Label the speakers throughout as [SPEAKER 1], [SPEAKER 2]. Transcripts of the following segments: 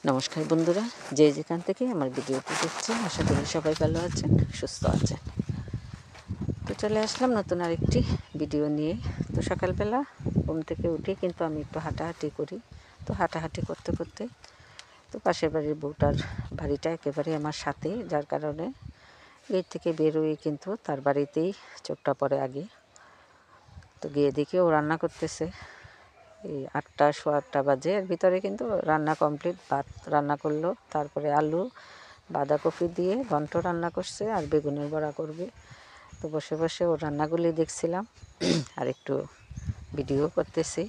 [SPEAKER 1] নমস্কার বন্ধুরা, যে যেখান থেকে আমার ভিডিওটি দেখছেন আশা করি সবাই ভালো আছেন, সুস্থ আছেন। তো চলে আসলাম নতুন আরেকটি ভিডিও নিয়ে। তো সকালবেলা ঘুম থেকে উঠে কিন্তু আমি একটু হাঁটাহাঁটি করি। তো হাঁটাহাঁটি করতে করতে তো পাশের বাড়ির বউটার বাড়িটা একেবারে আমার সাথে, যার কারণে গেট থেকে বের হয়ে কিন্তু তার বাড়িতেই চোখটা পড়ে আগে। তো গিয়ে দেখি ও রান্না করতেছে। এই 8টা সোয়া 8টা বাজে, এর ভিতরে কিন্তু রান্না কমপ্লিট। ভাত রান্না করলো, তারপরে আলু বাঁধাকপি দিয়ে ঘন্ট রান্না করছে, আর বেগুনের বড়া করবে। তো বসে বসে ওর রান্নাগুলি দেখছিলাম আর একটু ভিডিও করতেছি।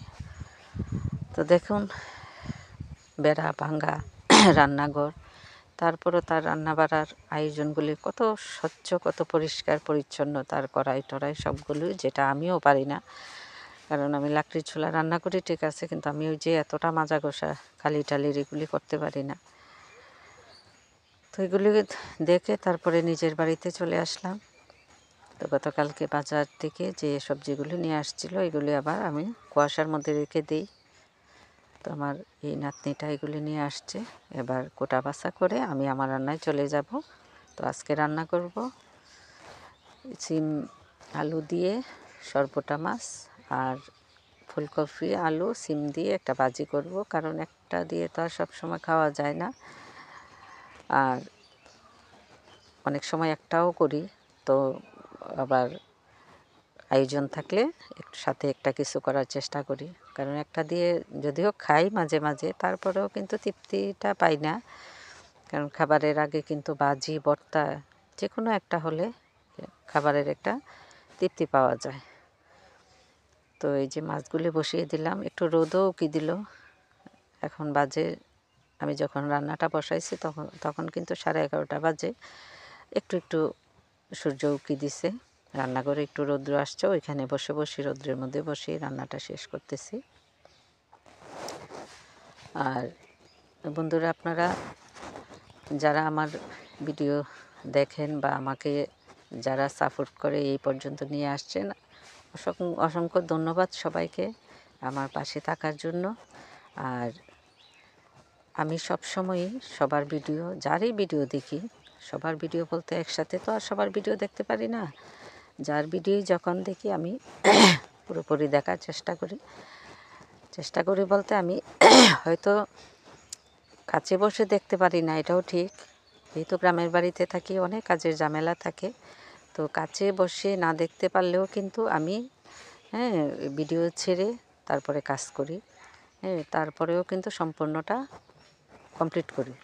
[SPEAKER 1] তো দেখুন, বেড়া ভাঙ্গা রান্নাঘর, তারপরও তার রান্না বাড়ার আয়োজনগুলি কত স্বচ্ছ, কত পরিষ্কার পরিচ্ছন্ন। তার কড়াই টড়াই সবগুলোই, যেটা আমিও পারি না, কারণ আমি লাকড়ির চুলা রান্না করি ঠিক আছে, কিন্তু আমি ওই যে এতটা মাজা ঘষা কালি টালির এগুলি করতে পারি না। তো এগুলি দেখে তারপরে নিজের বাড়িতে চলে আসলাম। তো গতকালকে বাজার থেকে যে সবজিগুলি নিয়ে আসছিল, এগুলি আবার আমি কুয়াশার মধ্যে রেখে দিই। তো আমার এই নাতনিটা এগুলি নিয়ে আসছে, এবার কোটা বাছা করে আমি আমার রান্নায় চলে যাব। তো আজকে রান্না করব সিম আলু দিয়ে সরপোটা মাছ, আর ফুলকপি আলু সিম দিয়ে একটা ভাজি করব, কারণ একটা দিয়ে তো আর সবসময় খাওয়া যায় না। আর অনেক সময় একটাও করি, তো আবার আয়োজন থাকলে একটু সাথে একটা কিছু করার চেষ্টা করি, কারণ একটা দিয়ে যদিও খাই মাঝে মাঝে, তারপরেও কিন্তু তৃপ্তিটা পাই না। কারণ খাবারের আগে কিন্তু ভাজি ভর্তা যে কোনো একটা হলে খাবারের একটা তৃপ্তি পাওয়া যায়। তো এই যে মাছগুলি বসিয়ে দিলাম, একটু রোদও উকি দিল। এখন বাজে, আমি যখন রান্নাটা বসাইছি তখন কিন্তু 11:30 বাজে। একটু একটু সূর্য উকি দিছে, রান্নাঘরে একটু রৌদ্র আসছে, ওইখানে বসে বসে রৌদ্রের মধ্যে বসে রান্নাটা শেষ করতেছি। আর বন্ধুরা, আপনারা যারা আমার ভিডিও দেখেন বা আমাকে যারা সাপোর্ট করে এই পর্যন্ত নিয়ে আসছেন, অসংখ্য ধন্যবাদ সবাইকে আমার পাশে থাকার জন্য। আর আমি সবসময়ই সবার ভিডিও, যারই ভিডিও দেখি, সবার ভিডিও বলতে একসাথে তো আর সবার ভিডিও দেখতে পারি না, যার ভিডিও যখন দেখি আমি পুরোপুরি দেখার চেষ্টা করি বলতে আমি হয়তো কাছে বসে দেখতে পারি না, এটাও ঠিক। যেহেতু গ্রামের বাড়িতে থাকি, অনেক কাজের ঝামেলা থাকে, তো কাছে বসে না দেখতে পারলেও কিন্তু আমি ভিডিও ছেড়ে তারপরে কাজ করি। তারপরেও কিন্তু সম্পূর্ণটা কমপ্লিট করি।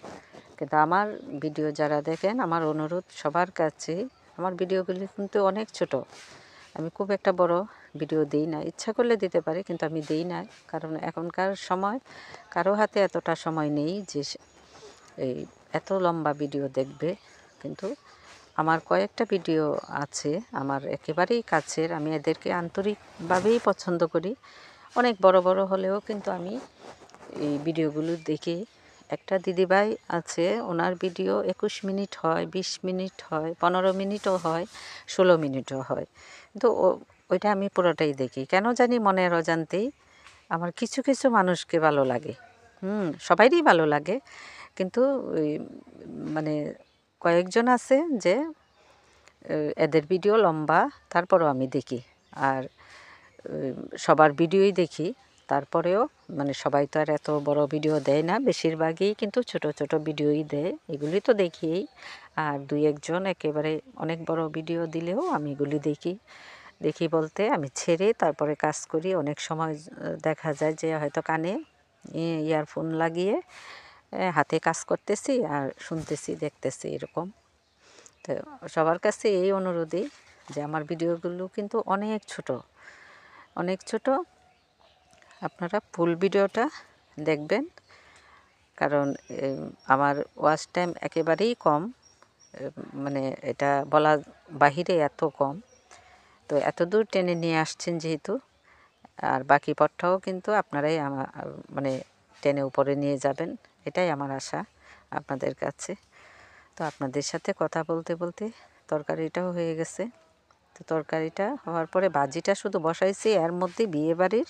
[SPEAKER 1] কিন্তু আমার ভিডিও যারা দেখেন, আমার অনুরোধ সবার কাছে, আমার ভিডিওগুলি কিন্তু অনেক ছোট, আমি খুব একটা বড় ভিডিও দিই না। ইচ্ছা করলে দিতে পারি, কিন্তু আমি দিই না, কারণ এখনকার সময় কারো হাতে এতটা সময় নেই যে এই এত লম্বা ভিডিও দেখবে। কিন্তু আমার কয়েকটা ভিডিও আছে আমার একেবারেই কাছের, আমি এদেরকে আন্তরিকভাবেই পছন্দ করি। অনেক বড় বড় হলেও কিন্তু আমি এই ভিডিওগুলো দেখি। একটা দিদিভাই আছে, ওনার ভিডিও 21 মিনিট হয়, 20 মিনিট হয়, 15 মিনিটও হয়, 16 মিনিটও হয়, কিন্তু ওইটা আমি পুরোটাই দেখি। কেন জানি মনের অজান্তেই আমার কিছু কিছু মানুষকে ভালো লাগে, সবাইরই ভালো লাগে, কিন্তু ওই মানে কয়েকজন আছে যে এদের ভিডিও লম্বা, তারপরেও আমি দেখি। আর সবার ভিডিওই দেখি, তারপরেও মানে সবাই তো আর এত বড় ভিডিও দেয় না, বেশিরভাগই কিন্তু ছোট ছোট ভিডিওই দেয়, এগুলি তো দেখিই। আর দুই একজন একেবারে অনেক বড় ভিডিও দিলেও আমি এগুলি দেখি বলতে আমি ছেড়ে তারপরে কাজ করি। অনেক সময় দেখা যায় যে হয়তো কানে ইয়ারফোন লাগিয়ে হাতে কাজ করতেছি আর শুনতেছি, দেখতেছি, এরকম। তো সবার কাছে এই অনুরোধই যে আমার ভিডিওগুলো কিন্তু অনেক ছোট, আপনারা ফুল ভিডিওটা দেখবেন, কারণ আমার ওয়াচ টাইম একেবারেই কম, মানে এটা বলা বাহিরে এত কম। তো এত দূর টেনে নিয়ে আসছেন যেহেতু, আর বাকি পথটাও কিন্তু আপনারাই আমার মানে টেনে উপরে নিয়ে যাবেন, এটাই আমার আশা আপনাদের কাছে। তো আপনাদের সাথে কথা বলতে বলতে তরকারিটাও হয়ে গেছে। তো তরকারিটা হওয়ার পরে ভাজিটা শুধু বসাইছি, এর মধ্যে বিয়েবাড়ির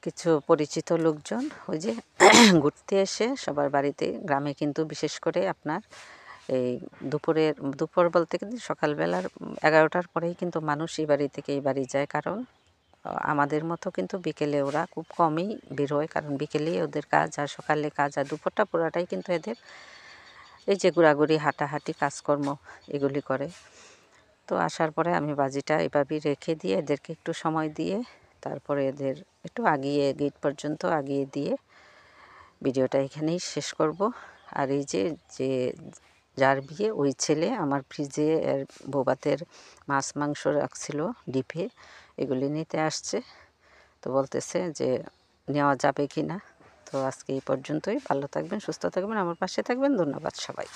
[SPEAKER 1] কিছু পরিচিত লোকজন ওই যে ঘুরতে এসে সবার বাড়িতে, গ্রামে কিন্তু বিশেষ করে আপনার এই দুপুর বলতে কিন্তু সকালবেলার 11টার পরেই কিন্তু মানুষ এই বাড়ি থেকে এই বাড়ি যায়, কারণ আমাদের মতো কিন্তু বিকেলে ওরা খুব কমই বের হয়, কারণ বিকেলেই ওদের কাজ, আর সকালে কাজ, আর দুপুরটা পুরাটাই কিন্তু এদের এই যে ঘোরাঘুরি, হাঁটাহাঁটি, কাজকর্ম এগুলি করে। তো আসার পরে আমি বাজিটা এভাবেই রেখে দিয়ে এদেরকে একটু সময় দিয়ে তারপরে এদের একটু আগিয়ে গেট পর্যন্ত আগিয়ে দিয়ে ভিডিওটা এখানেই শেষ করব। আর এই যে যে যার বিয়ে ওই ছেলে আমার ফ্রিজে এর বৌভাতের মাছ মাংস রাখছিল ডিপে, এগুলি নিতে আসছে। তো বলতেছে যে নেওয়া যাবে কি না। তো আজকে এই পর্যন্তই। ভালো থাকবেন, সুস্থ থাকবেন, আমার পাশে থাকবেন। ধন্যবাদ সবাই।